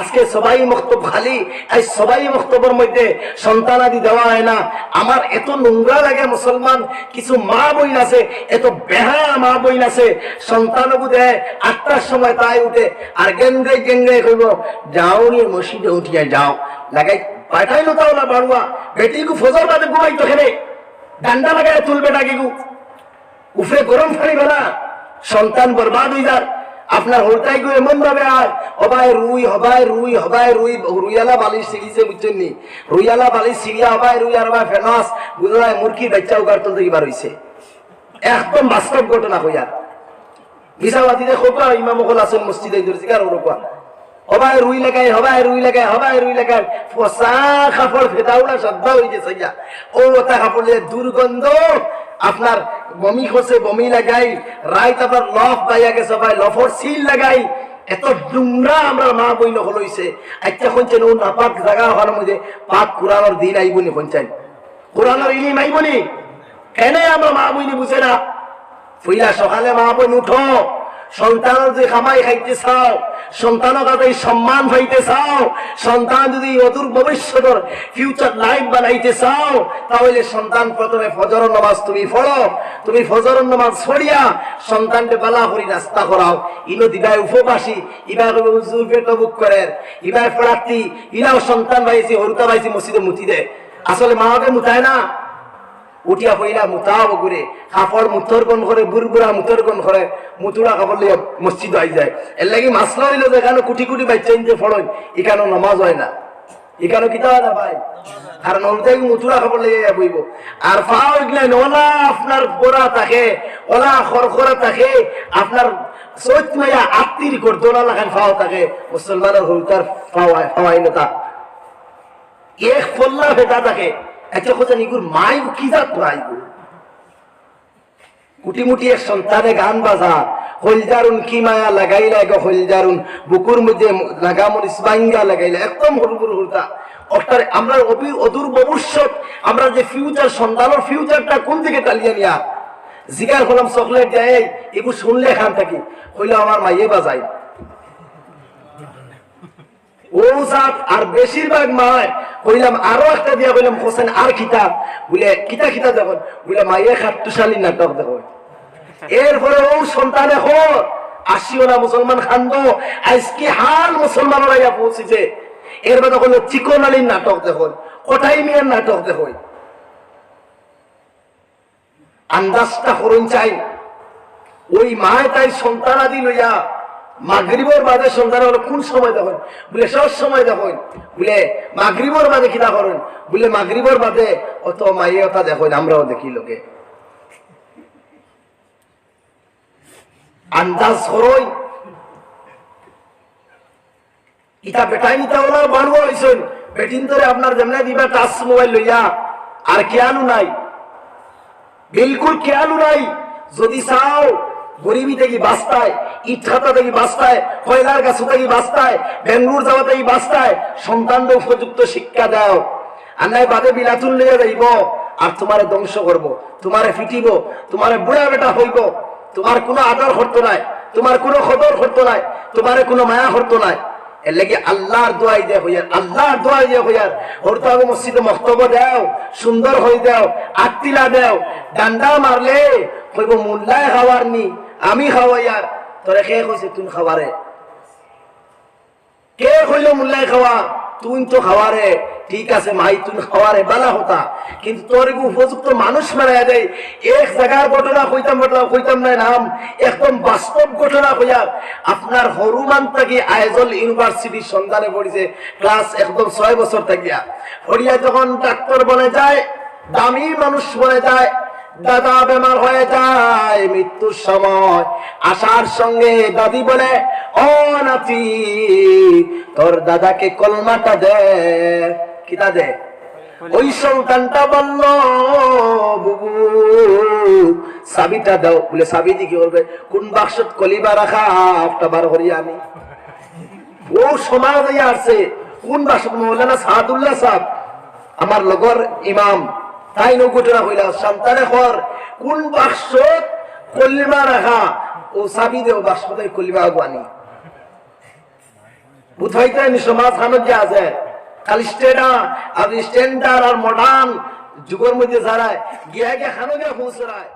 আজকে সবাই মক্তব খালি, এই সবাই মক্তবের মধ্যে সন্তানাদি দেওয়া হয় না। আমার এত নোংরা লাগে মুসলমান কিছু মা বইন আছে, এত বেহায়া মা বইন আছে, সন্তানবু দেয় 8টার সময় তাই উঠে আর গেঙ্গে গেঙ্গে কইব যাও নিয়ে মসজিদে উঠিয়া যাও লাগাই পাঠাইলো তাও না বাড়ুয়া বেটিগু ফজর বাদে ঘুমাই তো খেলে ডান্ডা লাগাই তুলবে ডাকিগু উফরে গরম ফানি বেলা সন্তান বরবাদ হয়ে যায়। আপনার হলটাই গো এমন ভাবে আর হবাই রুই হবাই রুই হবাই রুই রুইয়ালা বালিশ সিরিছে বুঝছেন নি, রুইয়ালা বালিশ সিরিয়া হবাই রুই আর হবাই ফেনাস বুঝলায় মুরগি বাচ্চা উগার তো এবার হইছে একদম বাস্তব ঘটনা হইয়ার মিসাবাদীতে খোকা ইমাম হল আসেন মসজিদে দর্জিকার ওরকম হবাই রুই লাগাই হবাই রুই লাগাই হবাই রুই লাগাই ফসা কাপড় ফেদাউলা শ্রদ্ধা হয়ে গেছে ও ওটা কাপড়ে দুর্গন্ধ আপনার বমি খসে বমি লাগাই রাইত আপনার লফ পাইয়া গেছে ভাই লফর সিল লাগাই এত ডুমরা আমরা মা বইন হলইছে আচ্ছা শুনছেন ও নাপাক জায়গা হওয়ার মধ্যে পাক কোরআনের দিন আইবনি শুনছেন কোরআনের ইলিম আইবনি কেন আমরা মা বইনি বুঝে না ফুইলা সকালে মা বইন উঠো সন্তানের যে খামাই খাইতে চাও সন্তানের কাছে সম্মান পাইতে চাও সন্তান যদি অদূর ভবিষ্যতের ফিউচার লাইফ বানাইতে চাও তাহলে সন্তান প্রথমে ফজরের নামাজ তুমি পড়ো তুমি ফজরের নামাজ পড়িয়া সন্তানকে বালা করি রাস্তা করাও ইনো দিবাই উপবাসী ইবার হুজুর পেট বুক করেন ইবার প্রার্থী ইনাও সন্তান পাইছি হরুতা পাইছি মসজিদে মুতি দে আসলে মাকে মুতায় না উঠিয়া পইলা মুতাও ঘুরে কাপড় মুতরগণ করে বুড়বুড়া মুতরগণ করে মুতুরা কাপড় লিয়ে মসজিদ আই যায় এর লাগি মাসলা হইল যে এখানে কুটি কুটি বাচ্চা ইনতে ফড়ই এখানে নামাজ হয় না এখানে কিতা হয় না ভাই কারণ ওটাই মুতুরা কাপড় লিয়ে বইব আর ফাও গিলা ওলা আপনার পোড়া থাকে ওলা খরখরা থাকে আপনার চৈত মাইয়া আত্মীর করদোলা লাগান ফাও থাকে মুসলমানের হলতার ফাওয়াইনতা এক ফল্লা ভেটা থাকে একটা কথা নিগুর মাই কি জাত ভাই কুটিমুটি এক সন্তানে গান বাজা হলজারুন কি মায়া লাগাইলা গো হলজারুন বুকুর মধ্যে লাগামন ইসবাঙ্গা লাগাইলা একদম হরুর হুরতা অর্থাৎ আমরা অদূর ভবিষ্যৎ আমরা যে ফিউচার সন্তানের ফিউচারটা কোন দিকে টালিয়ে নিয়া জিগার হলাম চকলেট দেয় এগুলো শুনলে খান থাকি হইলে আমার মাইয়ে বাজাই ও জাত আর বেশিরভাগ মায় কইলাম আরো একটা দিয়া বললাম হোসেন আর কিতাব বলে কিতা কিতা দেখুন বলে মাইয়ে খাট্টুশালী নাটক দেখুন এরপরে ও সন্তান এখন আসিও না মুসলমান খান্দ আজকে হাল মুসলমানরা ইয়া পৌঁছেছে এর বাদে হলো চিকন আলীর নাটক দেখুন কোটাই মিয়ার নাটক দেখুন আন্দাজটা করুন চাই ওই মায় তাই সন্তান আদি লইয়া মাগরিবর বাদে সন্তান হলো কোন সময় দেখুন বলে সব সময় দেখুন বলে মাগরিবর বাদে কিনা করুন বলে মাগরিবর বাদে অত মাইয়ে কথা দেখুন আমরাও দেখি লোকে আন্দাজ করই ইটা বেটাই নিতে হলো বাড়বো হইছেন বেটিন ধরে আপনার যেমন দিবা টাচ মোবাইল লইয়া আর খেয়ালু নাই বিলকুল খেয়ালু নাই যদি চাও গরিবী থেকে বাঁচতায় ইটখাতা থেকে বাঁচতায় কয়লার গাছ থেকে বাঁচতায় বেঙ্গুর যাওয়া থেকে বাঁচতায় সন্তানদের উপযুক্ত শিক্ষা দাও আর নাই বাদে বিলাতুল লিয়ে যাইব আর তোমারে ধ্বংস করবো তোমারে ফিটিব তোমারে বুড়া বেটা হইব তোমার কোনো আদর করতো নাই তোমার কোনো খবর করতো নাই তোমারে কোনো মায়া করতো নাই এর লাগি আল্লাহর দোয়াই দে হইয়ার আল্লাহর দোয়াই দে হইয়ার হরতো আগে মসজিদে মক্তব্য দেও সুন্দর হয়ে দেও আত্মিলা দেও ডান্ডা মারলে কইব মোল্লায় খাওয়ার নি আমি খাওয়াইয়ার তোরে কে কইছে তুই খাওয়ারে কে কইল মোল্লায় খাওয়া তুই তো খাওয়ারে ঠিক আছে মাই তুই খাওয়ারে বালা হতা কিন্তু তোর উপযুক্ত মানুষ মারা দেয় এক জায়গার ঘটনা কইতাম না নাম একদম বাস্তব ঘটনা হইয়ার আপনার হরুমান থেকে আইজল ইউনিভার্সিটির সন্ধানে পড়িছে ক্লাস একদম 6 বছর থাকিয়া পড়িয়া যখন ডাক্তার বনে যায় দামি মানুষ বনে যায় দাদা বেমার হয়ে যায় মৃত্যুর সময় আসার সঙ্গে দাদি বলে ও নাতি তোর দাদাকে কলমাটা দে কিতা দে ওই সন্তানটা বলল বুবু চাবিটা দাও বলে চাবি দি কি করবে কোন বাক্সত কলিবা রাখা একটা বার করি আমি ও সমাজ আসছে কোন বাক্সত মৌলানা সাদুল্লাহ সাহেব আমার লগর ইমাম তাই নো ঘটনা হইলা সন্তানে হর কোন বাক্সত কলিমা রাখা ও চাবি দেও বাক্সতে কলিমা আগুয়ানি বুঝাইতে নি সমাজ হানত যে আছে খালি স্ট্যান্ডার্ড আর মডার্ন যুগের মধ্যে যারা গিয়া গিয়ে হানো গিয়া পৌঁছায়